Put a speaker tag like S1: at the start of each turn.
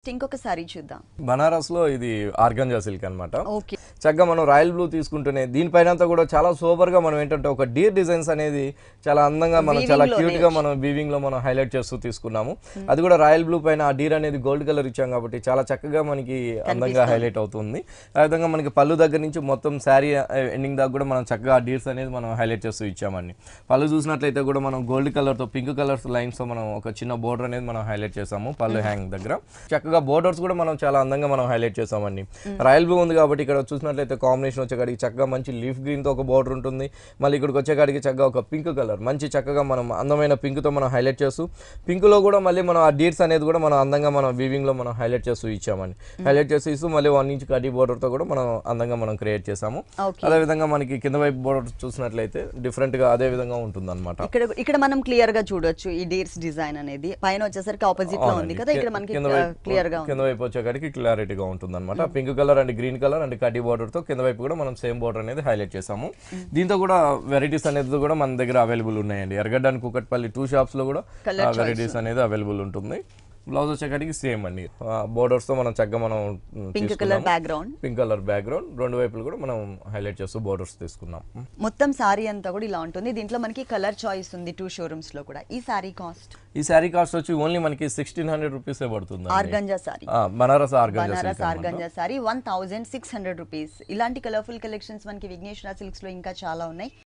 S1: ఇంకొక సారీ చూద్దాం.
S2: బనారస్ లో ఇది ఆర్గంజా సిల్క్ అన్నమాట.
S1: ఓకే.
S2: చక్కగా మనం రాయల్ బ్లూ తీసుకుంటేనే దీనిపైన అంతా కూడా చాలా సూపర్ గా మనం ఏంటంటే ఒక డీర్ డిజైన్స్ అనేది చాలా అందంగా మనం చాలా క్యూట్ గా మనం వీవింగ్ లో మనం హైలైట్ చేస్తూ తీసుకున్నాము. అది కూడా రాయల్ బ్లూ పైన ఆ డీర్ అనేది గోల్డ్ కలర్ ఇచ్చాం కాబట్టి చాలా చక్కగా మనకి అందంగా హైలైట్ అవుతుంది. అదేవిధంగా మనకి పళ్ళు దగ్గర నుంచి మొత్తం శారీ ఎండింగ్ దాకా కూడా మనం చక్కగా ఆ డీర్స్ అనేది మనం హైలైట్ చేస్తూ ఇచ్చామండి. పళ్ళు చూసినట్లయితే కూడా మనం గోల్డ్ కలర్ తో పింక్ కలర్స్ లైన్స్ తో మనం ఒక చిన్న బోర్డర్ అనేది మనం హైలైట్ చేసాము పళ్ళు హ్యాంగ్ దగ్గర. చక్కగా బోర్డర్స్ కూడా మనం చాలా అందంగా మనం హైలైట్ చేసామండి. రాయల్ బ్లూ ఉంది కాబట్టి ఇక్కడ చూసినట్లయితే కాంబినేషన్ వచ్చేకాడికి చక్కగా మంచి లీఫ్ గ్రీన్ తో ఒక బోర్డర్ ఉంటుంది. మళ్ళీ ఇక్కడికి వచ్చేకాడికి చక్కగా ఒక పింక్ కలర్ మంచి చక్కగా మనం అందమైన పింక్ తో మనం హైలైట్ చేస్తూ పింక్ లో కూడా మళ్ళీ మనం ఆ డీర్స్ అనేది కూడా మనం అందంగా మనం వీవింగ్ లో మనం హైలైట్ చేస్తూ ఇచ్చామండి. హైలైట్ చేస్తూ ఇస్తూ మళ్ళీ 1 ఇంచ్ కడ్డీ బోర్డర్ తో కూడా మనం అందంగా మనం క్రియేట్ చేసాము. అదే విధంగా మనకి కింద వైపు బోర్డర్ చూసినట్లయితే డిఫరెంట్ గా అదే విధంగా ఉంటుంది అనమాట.
S1: ఇక్కడ మనం క్లియర్ గా చూడొచ్చు ఈ డీర్స్ డిజైన్ అనేది పైన వచ్చేసరికి ఆపోజిట్ లో ఉంది కదా, ఇక్కడ మనకి క్లియర్ గా
S2: కింద వైపు వచ్చేకాడికి క్లారిటీగా ఉంటుంది అనమాట. Pink colour and green colour and కడ్డీ బోర్డర్ తో కింద వైపు కూడా మనం సేమ్ బోర్డర్ అనేది హైలైట్ చేసాము. దీంతో కూడా వెరైటీస్ అనేది కూడా మన దగ్గర అవైలబుల్ ఉన్నాయండి. ఎర్రగడ్డ అండ్ కుకట్పల్లి 2 షాప్స్ లో కూడా వెరైటీస్ అనేది అవైలబుల్ ఉంటుంది. బ్లౌజ్ వచ్చేకాడికి సేమ్ అండి. బోర్డర్స్ తో మనం చక్కగా మనం
S1: పింక్ కలర్
S2: బ్యాక్గ్రౌండ్ రెండు వైపులు కూడా మనం హైలైట్ చేస్తూ బోర్డర్స్ తీసుకున్నాం.
S1: మొత్తం సారీ అంతా కూడా ఇలా ఉంటుంది. దీంట్లో మనకి కలర్ చాయిస్ ఉంది 2 షోరూమ్స్ లో కూడా. ఈ సారీ కాస్ట్
S2: వచ్చి ఓన్లీ మనకి 1600 రూపీస్ పడుతుంది.
S1: Organza sorry,
S2: Banaras
S1: organza sorry 1600 rupees. ఇలాంటి కలర్ఫుల్ కలెక్షన్స్ మనకి విఘ్నేశ్వర సిల్క్స్ లో ఇంకా చాలా ఉన్నాయి.